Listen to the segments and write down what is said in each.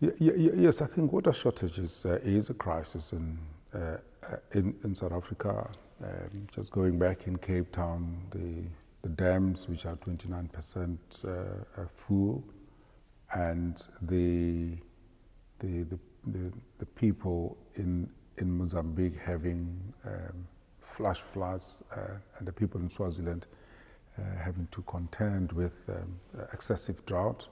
Yes, I think water shortages is a crisis in South Africa. Just going back in Cape Town, the dams, which are 29% full, and the people in Mozambique having flash floods, and the people in Swaziland having to contend with excessive drought.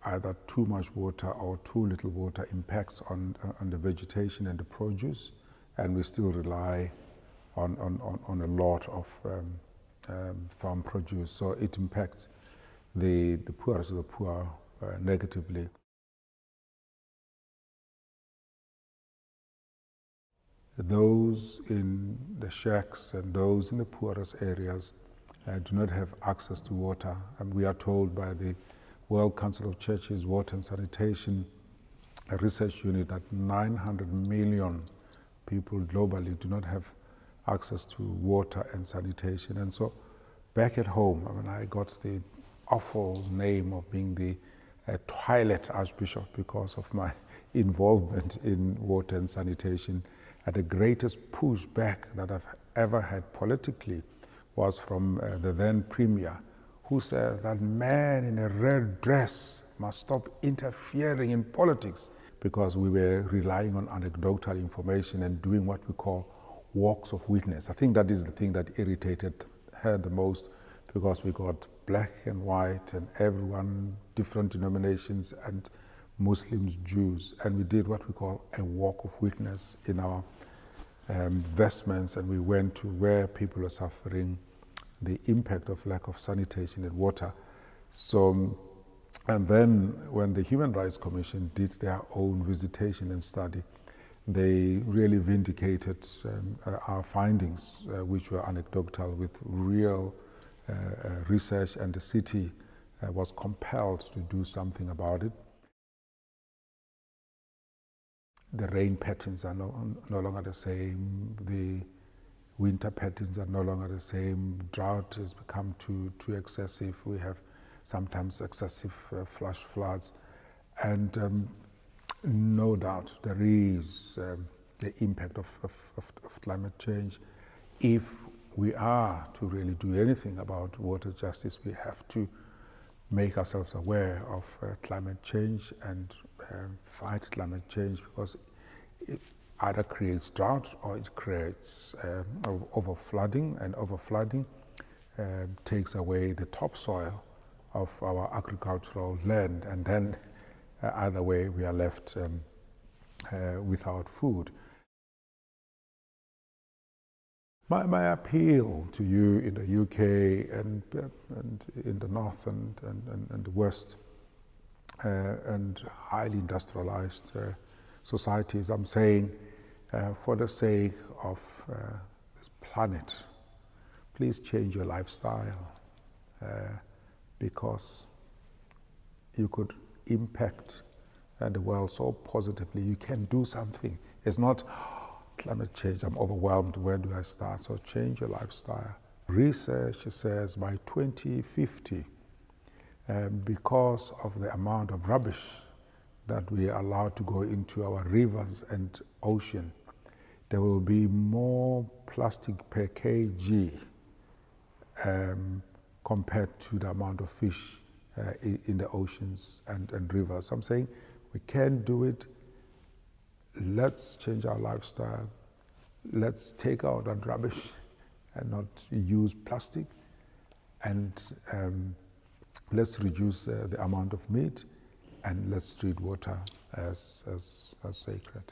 Either too much water or too little water impacts on the vegetation and the produce, and we still rely on a lot of farm produce. So it impacts the poorest of the poor negatively. Those in the shacks and those in the poorest areas do not have access to water, and we are told by the World Council of Churches Water and Sanitation Research Unit that 900 million people globally do not have access to water and sanitation. And so back at home, I got the awful name of being the toilet Archbishop because of my involvement in water and sanitation. And the greatest pushback that I've ever had politically was from the then Premier, who said that man in a red dress must stop interfering in politics, because we were relying on anecdotal information and doing what we call walks of witness. I think that is the thing that irritated her the most, because we got black and white and everyone, different denominations, and Muslims, Jews, and we did what we call a walk of witness in our vestments, and we went to where people are suffering the impact of lack of sanitation and water. So, and then when the Human Rights Commission did their own visitation and study, they really vindicated our findings, which were anecdotal, with real research, and the city was compelled to do something about it. The rain patterns are no longer the same. The winter patterns are no longer the same. Drought has become too excessive. We have sometimes excessive flash floods. And no doubt there is the impact of climate change. If we are to really do anything about water justice, we have to make ourselves aware of climate change and fight climate change, because it either creates drought or it creates overflooding, and overflooding takes away the topsoil of our agricultural land, and then either way we are left without food. My appeal to you in the UK and in the north and the west and highly industrialized societies, I'm saying, for the sake of this planet, please change your lifestyle, because you could impact the world so positively. You can do something. It's not climate change, I'm overwhelmed, where do I start? So change your lifestyle. Research says by 2050, because of the amount of rubbish that we are allowed to go into our rivers and ocean, there will be more plastic per kg compared to the amount of fish in the oceans and rivers. So I'm saying we can do it. Let's change our lifestyle. Let's take out that rubbish and not use plastic. And let's reduce the amount of meat, and let's treat water as sacred.